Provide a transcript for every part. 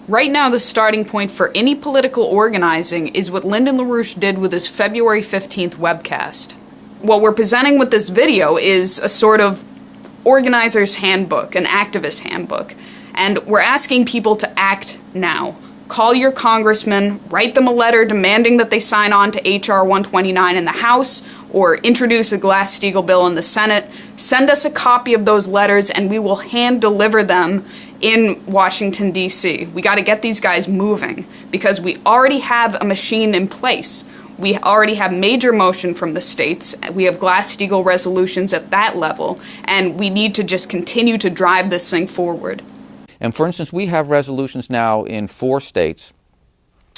Right now, the starting point for any political organizing is what Lyndon LaRouche did with his February 15th webcast. What we're presenting with this video is a sort of organizer's handbook, an activist handbook, and we're asking people to act now. Call your congressman, write them a letter demanding that they sign on to H.R. 129 in the House, or introduce a Glass-Steagall bill in the Senate. Send us a copy of those letters and we will hand-deliver them in Washington, D.C. We got to get these guys moving because we already have a machine in place. We already have major motion from the states. We have Glass-Steagall resolutions at that level, and we need to just continue to drive this thing forward. And for instance, we have resolutions now in 4 states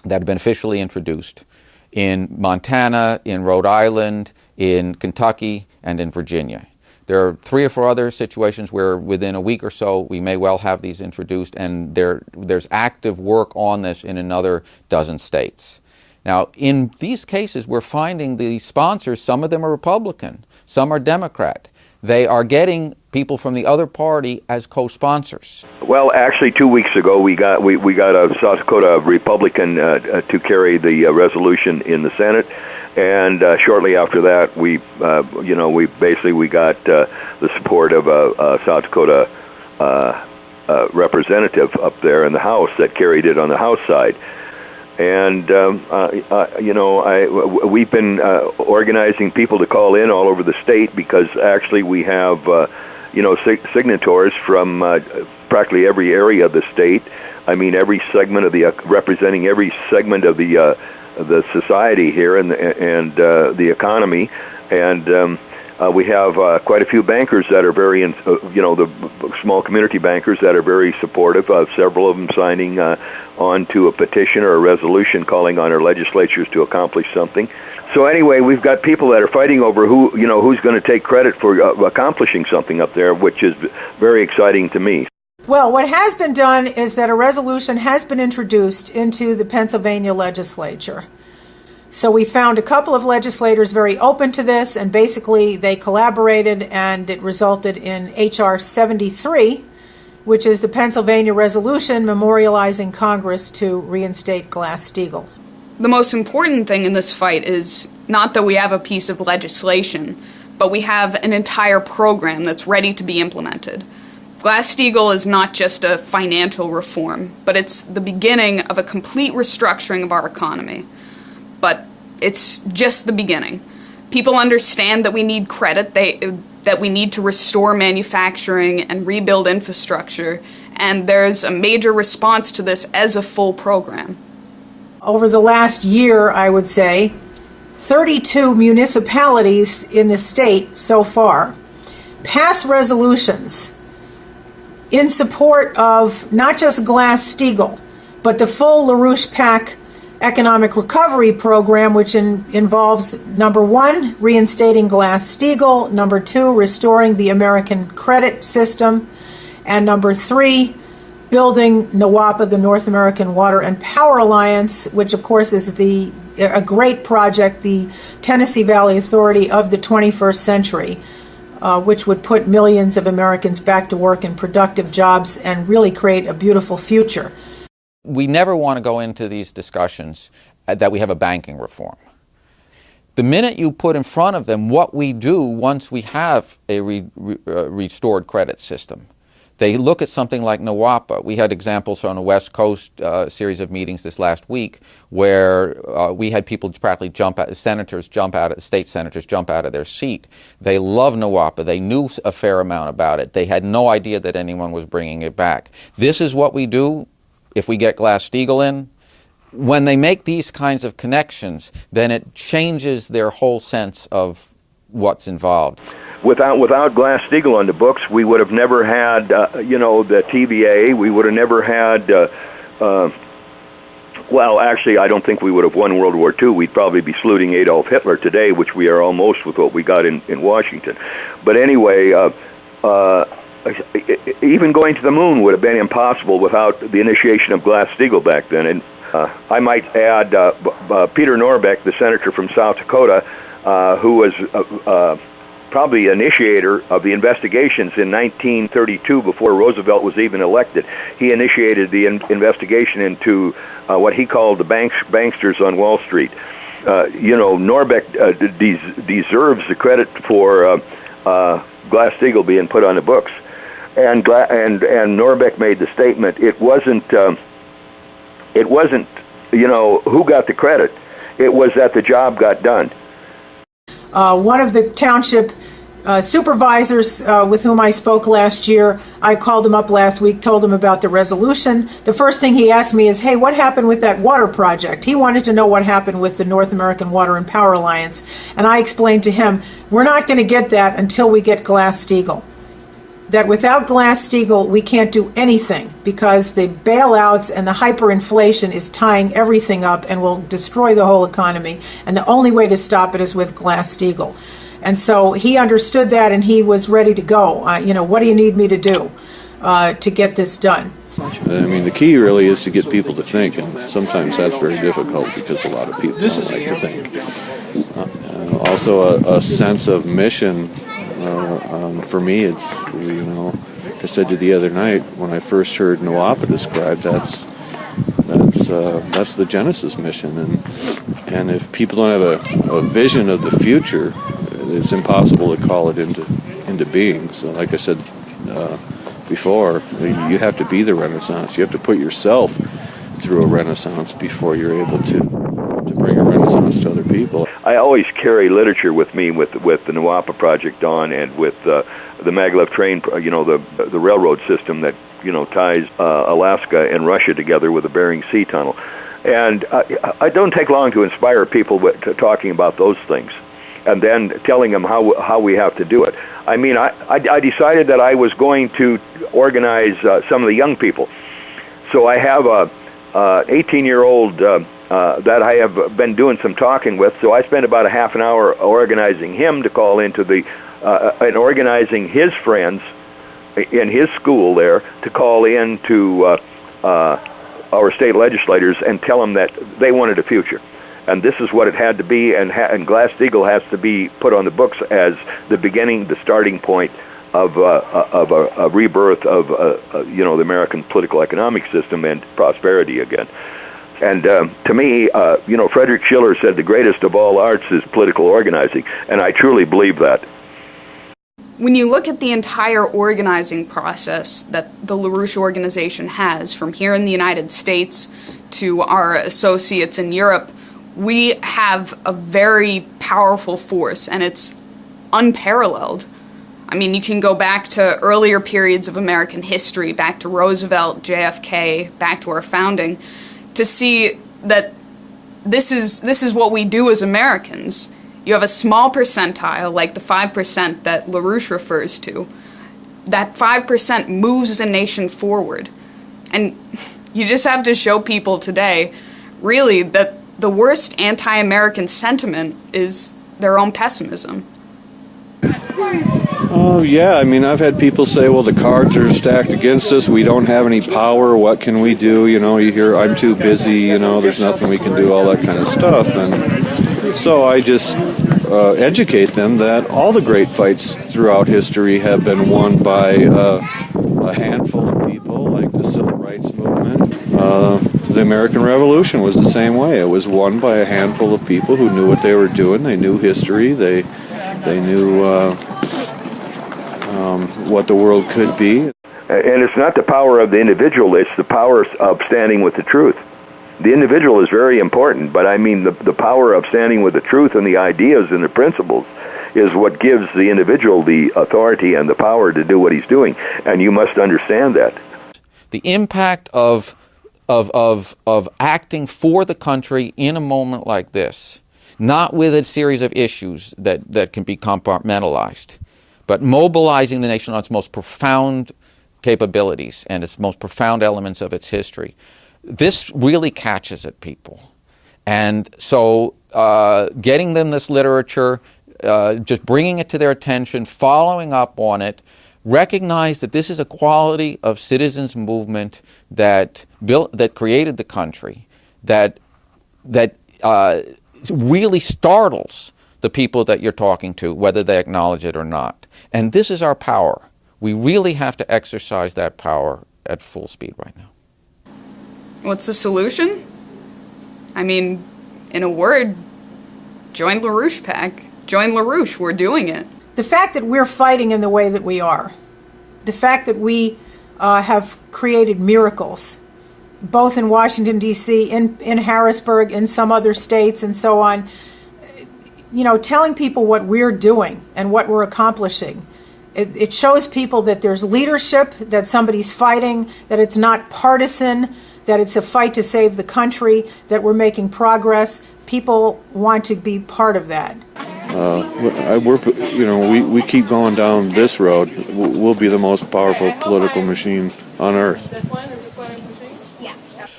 that have been officially introduced: in Montana, in Rhode Island, in Kentucky, and in Virginia. There are 3 or 4 other situations where within a week or so we may well have these introduced, and there's active work on this in another dozen states. Now, in these cases, we're finding the sponsors, some of them are Republican, some are Democrat. They are getting people from the other party as co-sponsors. Well, actually, 2 weeks ago, we got a South Dakota Republican to carry the resolution in the Senate, and shortly after that, we got the support of a South Dakota representative up there in the House that carried it on the House side. And we've been organizing people to call in all over the state because actually we have signatories from practically every area of the state. I mean, every segment of representing every segment of the society here and the economy, and we have quite a few bankers that are very, the small community bankers that are very supportive. Several of them signing on to a petition or a resolution calling on our legislatures to accomplish something. So anyway, we've got people that are fighting over who's going to take credit for accomplishing something up there, which is very exciting to me. Well, what has been done is that a resolution has been introduced into the Pennsylvania legislature. So we found a couple of legislators very open to this, and basically they collaborated, and it resulted in H.R. 73, which is the Pennsylvania resolution memorializing Congress to reinstate Glass-Steagall. The most important thing in this fight is not that we have a piece of legislation, but we have an entire program that's ready to be implemented. Glass-Steagall is not just a financial reform, but it's the beginning of a complete restructuring of our economy. But it's just the beginning. People understand that we need credit, that we need to restore manufacturing and rebuild infrastructure, and there's a major response to this as a full program. Over the last year, I would say, 32 municipalities in the state so far pass resolutions in support of not just Glass-Steagall, but the full LaRouche PAC economic recovery program, which involves, number 1, reinstating Glass-Steagall, number 2, restoring the American credit system, and number 3, building NWAPA, the North American Water and Power Alliance, which of course is a great project, the Tennessee Valley Authority of the 21st century, which would put millions of Americans back to work in productive jobs and really create a beautiful future. We never want to go into these discussions that we have a banking reform. The minute you put in front of them what we do once we have a restored credit system, they look at something like NWAPA. We had examples on a West Coast series of meetings this last week where we had people practically state senators jump out of their seat. They love NWAPA. They knew a fair amount about it. They had no idea that anyone was bringing it back. This is what we do if we get Glass-Steagall in. When they make these kinds of connections, then it changes their whole sense of what's involved. Without Glass-Steagall on the books, we would have never had, the TVA. We would have never had, well, actually, I don't think we would have won World War II. We'd probably be saluting Adolf Hitler today, which we are almost with what we got in Washington. But anyway, even going to the moon would have been impossible without the initiation of Glass-Steagall back then. And I might add Peter Norbeck, the senator from South Dakota, who was probably initiator of the investigations in 1932, before Roosevelt was even elected. He initiated the investigation into what he called the banksters on Wall Street. Norbeck deserves the credit for Glass-Steagall being put on the books, and Norbeck made the statement. It wasn't who got the credit. It was that the job got done. One of the township supervisors with whom I spoke last year, I called him up last week, told him about the resolution. The first thing he asked me is, hey, what happened with that water project? He wanted to know what happened with the North American Water and Power Alliance. And I explained to him, we're not going to get that until we get Glass-Steagall. That without Glass-Steagall, we can't do anything, because the bailouts and the hyperinflation is tying everything up and will destroy the whole economy. And the only way to stop it is with Glass-Steagall. And so he understood that, and he was ready to go. What do you need me to do to get this done? I mean, the key really is to get people to think, and sometimes that's very difficult because a lot of people don't like to think. Also, a sense of mission. For me, it's, like I said to you the other night, when I first heard Nawapa described, that's the Genesis mission, and if people don't have a vision of the future, it's impossible to call it into being. So, like I said before, you have to be the Renaissance. You have to put yourself through a Renaissance before you're able to bring a Renaissance to other people. I always carry literature with me with the Nawapa Project on, and with the maglev train, the railroad system that ties Alaska and Russia together with the Bering Sea Tunnel. And I don't take long to inspire people to talking about those things, and then telling them how we have to do it. I mean, I decided that I was going to organize some of the young people. So I have a 18-year-old that I have been doing some talking with. So I spent about a half an hour organizing him to call into and organizing his friends in his school there to call in to our state legislators and tell them that they wanted a future. And this is what it had to be, and Glass-Steagall has to be put on the books as the beginning, the starting point of a rebirth of the American political economic system and prosperity again. And to me, Frederick Schiller said the greatest of all arts is political organizing, and I truly believe that. When you look at the entire organizing process that the LaRouche organization has, from here in the United States to our associates in Europe, we have a very powerful force, and it's unparalleled. I mean, you can go back to earlier periods of American history, back to Roosevelt, JFK, back to our founding, to see that this is what we do as Americans. You have a small percentile, like the 5% that LaRouche refers to. That 5% moves a nation forward. And you just have to show people today, really, that the worst anti-American sentiment is their own pessimism. Oh, yeah. I mean, I've had people say, well, the cards are stacked against us. We don't have any power. What can we do? You hear, I'm too busy. There's nothing we can do, all that kind of stuff. And so I just educate them that all the great fights throughout history have been won by a handful of people, like the Civil Rights Movement. The American Revolution was the same way. It was won by a handful of people who knew what they were doing. They knew history. They knew what the world could be. And it's not the power of the individual, it's the power of standing with the truth. The individual is very important, but I mean the power of standing with the truth and the ideas and the principles is what gives the individual the authority and the power to do what he's doing, and you must understand that. The impact of acting for the country in a moment like this, not with a series of issues that can be compartmentalized, but mobilizing the nation on its most profound capabilities and its most profound elements of its history. This really catches at people. And so getting them this literature, just bringing it to their attention, following up on it, recognize that this is a quality of citizens' movement that created the country, that really startles the people that you're talking to, whether they acknowledge it or not. And this is our power. We really have to exercise that power at full speed right now. What's the solution? I mean, in a word, join LaRouche PAC. Join LaRouche. We're doing it. The fact that we're fighting in the way that we are, the fact that we have created miracles, both in Washington, D.C., in Harrisburg, in some other states, and so on, telling people what we're doing and what we're accomplishing, it shows people that there's leadership, that somebody's fighting, that it's not partisan, that it's a fight to save the country, that we're making progress. People want to be part of that. We keep going down this road. We'll be the most powerful political machine on earth.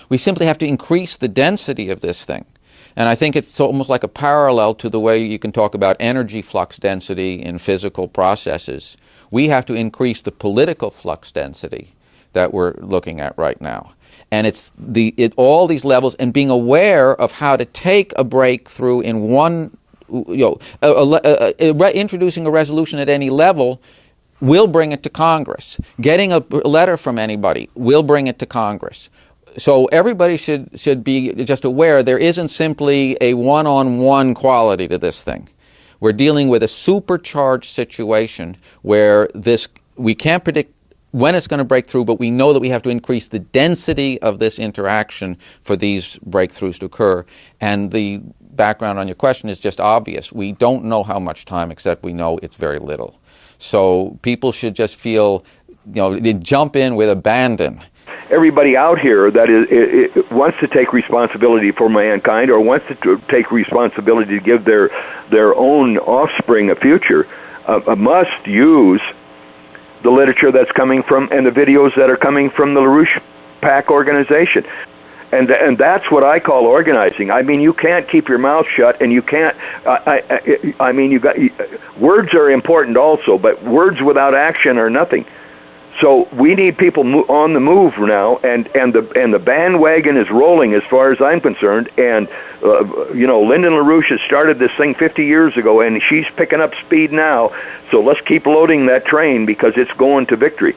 We simply have to increase the density of this thing. And I think it's almost like a parallel to the way you can talk about energy flux density in physical processes. We have to increase the political flux density that we're looking at right now. And it's all these levels, and being aware of how to take a breakthrough in one, introducing a resolution at any level will bring it to Congress. Getting a letter from anybody will bring it to Congress. So everybody should be just aware there isn't simply a one-on-one quality to this thing. We're dealing with a supercharged situation where we can't predict when it's going to break through, but we know that we have to increase the density of this interaction for these breakthroughs to occur. And the background on your question is just obvious. We don't know how much time, except we know it's very little. So people should just feel, jump in with abandon. Everybody out here that wants to take responsibility for mankind, or wants to take responsibility to give their own offspring a future, must use the literature that's coming from and the videos that are coming from the LaRouche PAC organization. And that's what I call organizing. I mean, you can't keep your mouth shut, and you can't, words are important also, but words without action are nothing. So we need people on the move now, and the bandwagon is rolling as far as I'm concerned. And Lyndon LaRouche has started this thing 50 years ago, and she's picking up speed now. So let's keep loading that train because it's going to victory.